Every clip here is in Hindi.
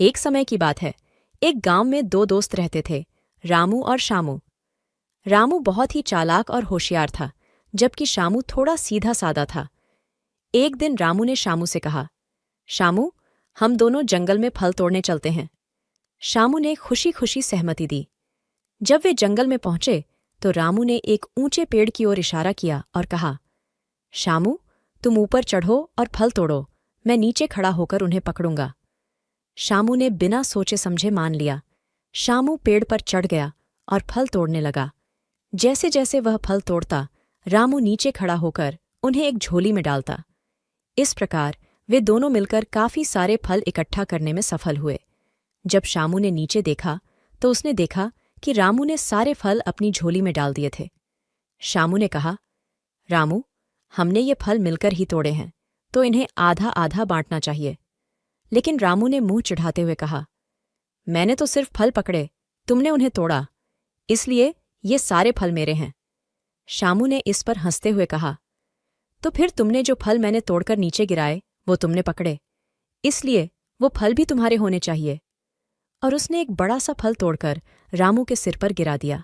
एक समय की बात है। एक गांव में दो दोस्त रहते थे, रामू और शामू। रामू बहुत ही चालाक और होशियार था, जबकि शामू थोड़ा सीधा सादा था। एक दिन रामू ने शामू से कहा, शामू, हम दोनों जंगल में फल तोड़ने चलते हैं। शामू ने खुशी खुशी सहमति दी। जब वे जंगल में पहुंचे तो रामू ने एक ऊंचे पेड़ की ओर इशारा किया और कहा, शामू, तुम ऊपर चढ़ो और फल तोड़ो, मैं नीचे खड़ा होकर उन्हें पकड़ूंगा। शामू ने बिना सोचे समझे मान लिया। शामू पेड़ पर चढ़ गया और फल तोड़ने लगा। जैसे जैसे वह फल तोड़ता, रामू नीचे खड़ा होकर उन्हें एक झोली में डालता। इस प्रकार वे दोनों मिलकर काफी सारे फल इकट्ठा करने में सफल हुए। जब शामू ने नीचे देखा तो उसने देखा कि रामू ने सारे फल अपनी झोली में डाल दिए थे। शामू ने कहा, रामू, हमने ये फल मिलकर ही तोड़े हैं, तो इन्हें आधा आधा बांटना चाहिए। लेकिन रामू ने मुंह चिढ़ाते हुए कहा, मैंने तो सिर्फ फल पकड़े, तुमने उन्हें तोड़ा, इसलिए ये सारे फल मेरे हैं। शामू ने इस पर हंसते हुए कहा, तो फिर तुमने जो फल मैंने तोड़कर नीचे गिराए वो तुमने पकड़े, इसलिए वो फल भी तुम्हारे होने चाहिए। और उसने एक बड़ा सा फल तोड़कर रामू के सिर पर गिरा दिया।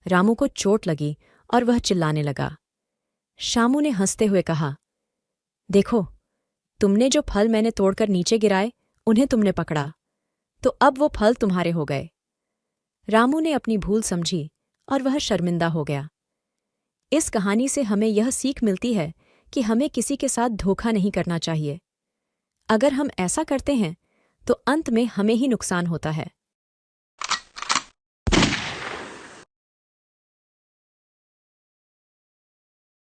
रामू को चोट लगी और वह चिल्लाने लगा। शामू ने हंसते हुए कहा, देखो, तुमने जो फल मैंने तोड़कर नीचे गिराए उन्हें तुमने पकड़ा, तो अब वो फल तुम्हारे हो गए। रामू ने अपनी भूल समझी और वह शर्मिंदा हो गया। इस कहानी से हमें यह सीख मिलती है कि हमें किसी के साथ धोखा नहीं करना चाहिए। अगर हम ऐसा करते हैं तो अंत में हमें ही नुकसान होता है।